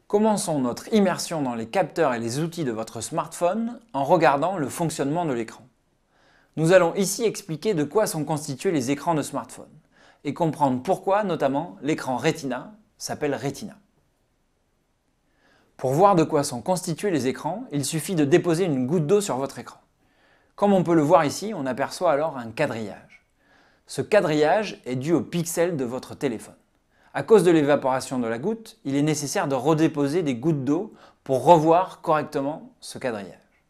Commençons notre immersion dans les capteurs et les outils de votre smartphone en regardant le fonctionnement de l'écran. Nous allons ici expliquer de quoi sont constitués les écrans de smartphone et comprendre pourquoi notamment l'écran Retina s'appelle Retina. Pour voir de quoi sont constitués les écrans, il suffit de déposer une goutte d'eau sur votre écran. Comme on peut le voir ici, on aperçoit alors un quadrillage. Ce quadrillage est dû aux pixels de votre téléphone. À cause de l'évaporation de la goutte, il est nécessaire de redéposer des gouttes d'eau pour revoir correctement ce quadrillage.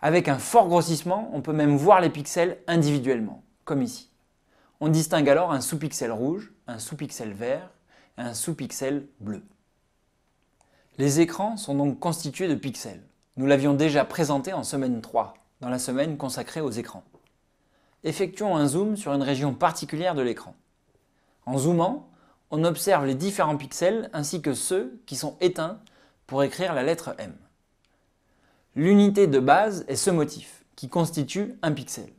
Avec un fort grossissement, on peut même voir les pixels individuellement, comme ici. On distingue alors un sous-pixel rouge, un sous-pixel vert et un sous-pixel bleu. Les écrans sont donc constitués de pixels. Nous l'avions déjà présenté en semaine 3, dans la semaine consacrée aux écrans. Effectuons un zoom sur une région particulière de l'écran. En zoomant, on observe les différents pixels ainsi que ceux qui sont éteints pour écrire la lettre M. L'unité de base est ce motif, qui constitue un pixel.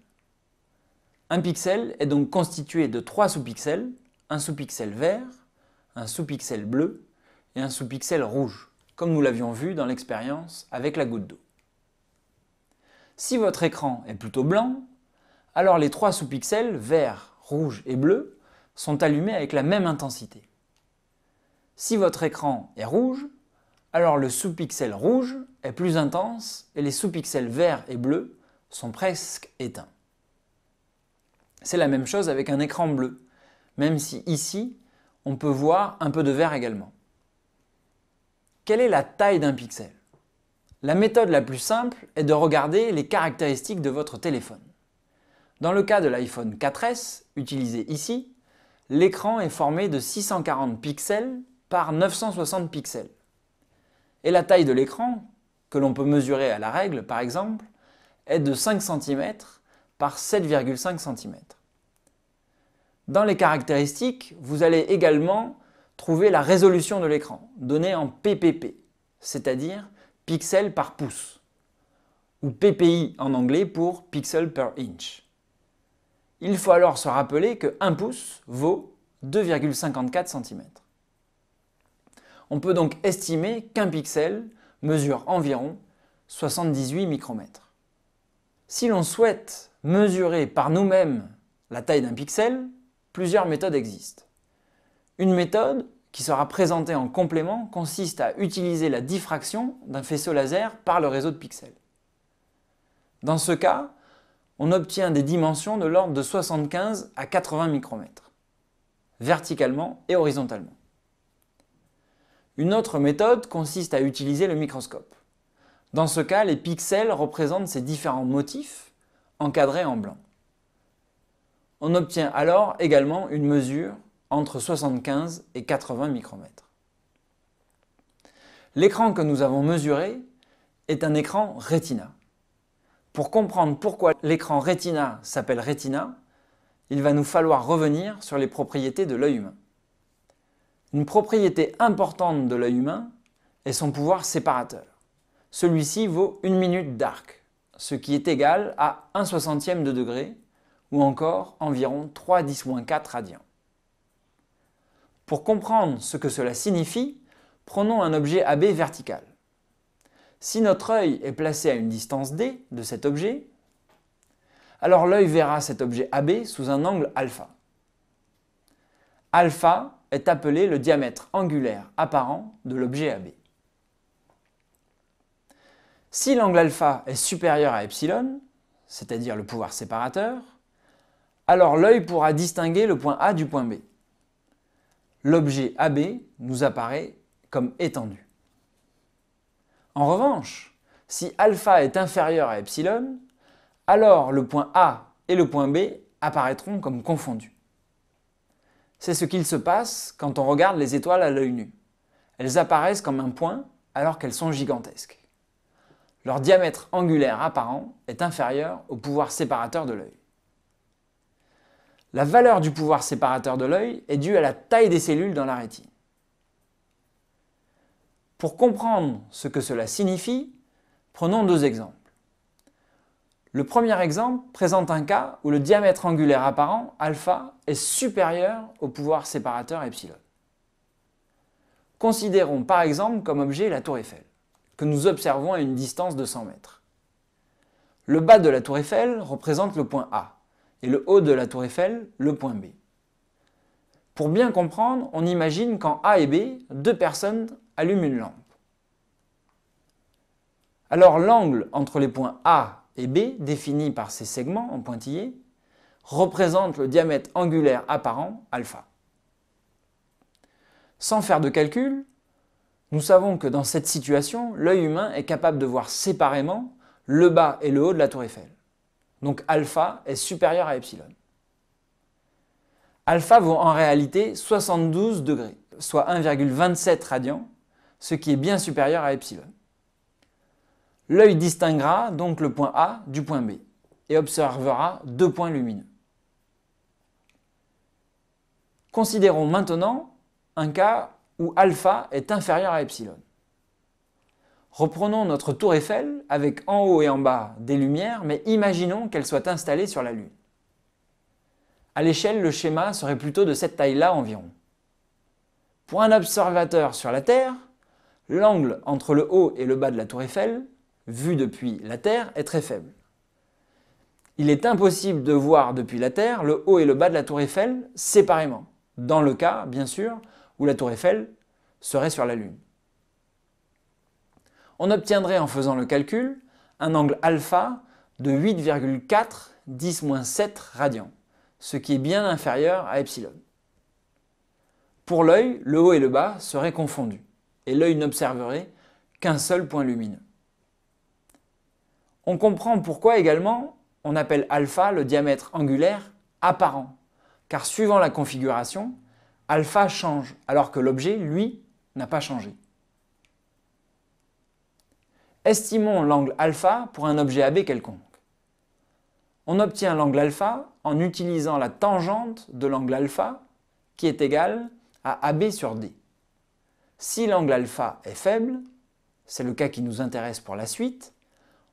Un pixel est donc constitué de 3 sous-pixels, un sous-pixel vert, un sous-pixel bleu et un sous-pixel rouge, comme nous l'avions vu dans l'expérience avec la goutte d'eau. Si votre écran est plutôt blanc, alors les 3 sous-pixels vert, rouge et bleu sont allumés avec la même intensité. Si votre écran est rouge, alors le sous-pixel rouge est plus intense et les sous-pixels vert et bleu sont presque éteints. C'est la même chose avec un écran bleu, même si ici, on peut voir un peu de vert également. Quelle est la taille d'un pixel? La méthode la plus simple est de regarder les caractéristiques de votre téléphone. Dans le cas de l'iPhone 4S, utilisé ici, l'écran est formé de 640 pixels par 960 pixels. Et la taille de l'écran, que l'on peut mesurer à la règle par exemple, est de 5 cm par 7,5 cm. Dans les caractéristiques, vous allez également trouver la résolution de l'écran, donnée en ppp, c'est-à-dire pixels par pouce, ou ppi en anglais pour pixel per inch. Il faut alors se rappeler que 1 pouce vaut 2,54 cm. On peut donc estimer qu'un pixel mesure environ 78 micromètres. Si l'on souhaite mesurer par nous-mêmes la taille d'un pixel, plusieurs méthodes existent. Une méthode, qui sera présentée en complément, consiste à utiliser la diffraction d'un faisceau laser par le réseau de pixels. Dans ce cas, on obtient des dimensions de l'ordre de 75 à 80 micromètres, verticalement et horizontalement. Une autre méthode consiste à utiliser le microscope. Dans ce cas, les pixels représentent ces différents motifs encadrés en blanc. On obtient alors également une mesure entre 75 et 80 micromètres. L'écran que nous avons mesuré est un écran Retina. Pour comprendre pourquoi l'écran Retina s'appelle Retina, il va nous falloir revenir sur les propriétés de l'œil humain. Une propriété importante de l'œil humain est son pouvoir séparateur. Celui-ci vaut 1 minute d'arc, ce qui est égal à 1/60 de degré ou encore environ 3×10⁻⁴ radians. Pour comprendre ce que cela signifie, prenons un objet AB vertical. Si notre œil est placé à une distance d de cet objet, alors l'œil verra cet objet AB sous un angle alpha. Alpha est appelé le diamètre angulaire apparent de l'objet AB. Si l'angle alpha est supérieur à epsilon, c'est-à-dire le pouvoir séparateur, alors l'œil pourra distinguer le point A du point B. L'objet AB nous apparaît comme étendu. En revanche, si alpha est inférieur à epsilon, alors le point A et le point B apparaîtront comme confondus. C'est ce qu'il se passe quand on regarde les étoiles à l'œil nu. Elles apparaissent comme un point alors qu'elles sont gigantesques. Leur diamètre angulaire apparent est inférieur au pouvoir séparateur de l'œil. La valeur du pouvoir séparateur de l'œil est due à la taille des cellules dans la rétine. Pour comprendre ce que cela signifie, prenons 2 exemples. Le premier exemple présente un cas où le diamètre angulaire apparent, alpha, est supérieur au pouvoir séparateur epsilon. Considérons par exemple comme objet la tour Eiffel, que nous observons à une distance de 100 mètres. Le bas de la tour Eiffel représente le point A et le haut de la tour Eiffel le point B. Pour bien comprendre, on imagine qu'en A et B, deux personnes allument une lampe. Alors l'angle entre les points A et B, défini par ces segments en pointillés, représente le diamètre angulaire apparent alpha. Sans faire de calcul, nous savons que dans cette situation, l'œil humain est capable de voir séparément le bas et le haut de la tour Eiffel. Donc alpha est supérieur à epsilon. Alpha vaut en réalité 72 degrés, soit 1,27 radians, ce qui est bien supérieur à epsilon. L'œil distinguera donc le point A du point B et observera deux points lumineux. Considérons maintenant un cas où alpha est inférieur à epsilon. Reprenons notre tour Eiffel avec en haut et en bas des lumières, mais imaginons qu'elles soient installées sur la Lune. À l'échelle, le schéma serait plutôt de cette taille-là environ. Pour un observateur sur la Terre, l'angle entre le haut et le bas de la tour Eiffel, vu depuis la Terre, est très faible. Il est impossible de voir depuis la Terre le haut et le bas de la tour Eiffel séparément, dans le cas, bien sûr, où la tour Eiffel serait sur la Lune. On obtiendrait en faisant le calcul un angle alpha de 8,4 10-7 radians, ce qui est bien inférieur à epsilon. Pour l'œil, le haut et le bas seraient confondus, et l'œil n'observerait qu'un seul point lumineux. On comprend pourquoi également on appelle alpha le diamètre angulaire apparent, car suivant la configuration, alpha change, alors que l'objet, lui, n'a pas changé. Estimons l'angle alpha pour un objet AB quelconque. On obtient l'angle alpha en utilisant la tangente de l'angle alpha qui est égale à AB sur D. Si l'angle alpha est faible, c'est le cas qui nous intéresse pour la suite,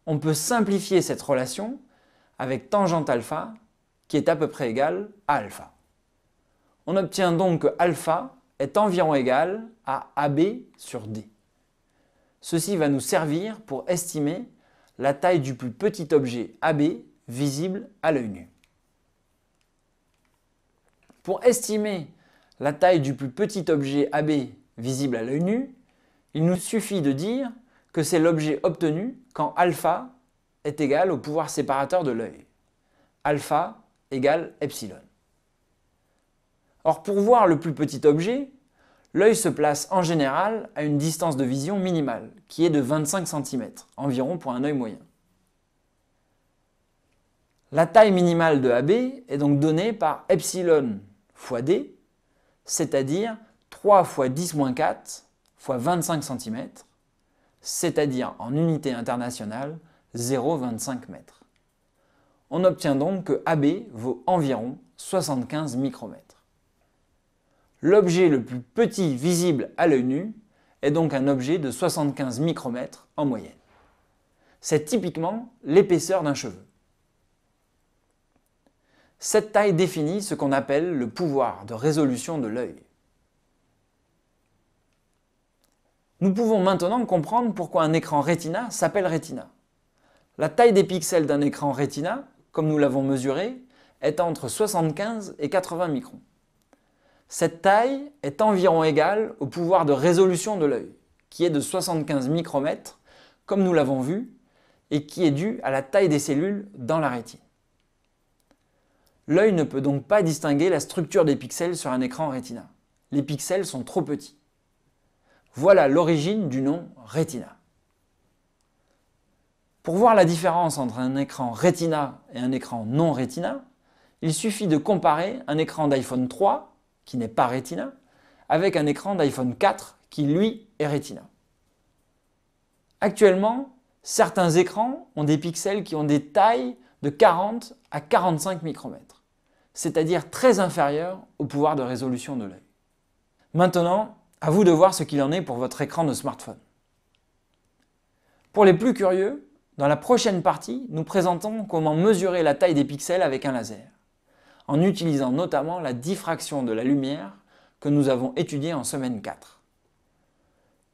on peut simplifier cette relation avec tangente alpha qui est à peu près égale à alpha. On obtient donc que alpha est environ égal à AB sur D. Ceci va nous servir pour estimer la taille du plus petit objet AB visible à l'œil nu. Pour estimer la taille du plus petit objet AB visible à l'œil nu, il nous suffit de dire que c'est l'objet obtenu quand alpha est égal au pouvoir séparateur de l'œil. Alpha égale epsilon. Or, pour voir le plus petit objet, l'œil se place en général à une distance de vision minimale, qui est de 25 cm, environ pour un œil moyen. La taille minimale de AB est donc donnée par epsilon fois d, c'est-à-dire 3 fois 10-4 fois 25 cm, c'est-à-dire en unité internationale 0,25 m. On obtient donc que AB vaut environ 75 micromètres. L'objet le plus petit visible à l'œil nu est donc un objet de 75 micromètres en moyenne. C'est typiquement l'épaisseur d'un cheveu. Cette taille définit ce qu'on appelle le pouvoir de résolution de l'œil. Nous pouvons maintenant comprendre pourquoi un écran Retina s'appelle Retina. La taille des pixels d'un écran Retina, comme nous l'avons mesuré, est entre 75 et 80 microns. Cette taille est environ égale au pouvoir de résolution de l'œil, qui est de 75 micromètres, comme nous l'avons vu, et qui est dû à la taille des cellules dans la rétine. L'œil ne peut donc pas distinguer la structure des pixels sur un écran Retina. Les pixels sont trop petits. Voilà l'origine du nom Retina. Pour voir la différence entre un écran Retina et un écran non Retina, il suffit de comparer un écran d'iPhone 3, qui n'est pas Retina, avec un écran d'iPhone 4, qui lui est Retina. Actuellement, certains écrans ont des pixels qui ont des tailles de 40 à 45 micromètres, c'est-à-dire très inférieurs au pouvoir de résolution de l'œil. Maintenant, à vous de voir ce qu'il en est pour votre écran de smartphone. Pour les plus curieux, dans la prochaine partie, nous présentons comment mesurer la taille des pixels avec un laser, en utilisant notamment la diffraction de la lumière que nous avons étudiée en semaine 4.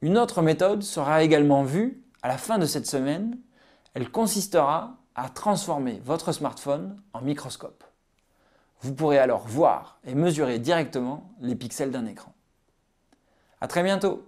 Une autre méthode sera également vue à la fin de cette semaine. Elle consistera à transformer votre smartphone en microscope. Vous pourrez alors voir et mesurer directement les pixels d'un écran. À très bientôt!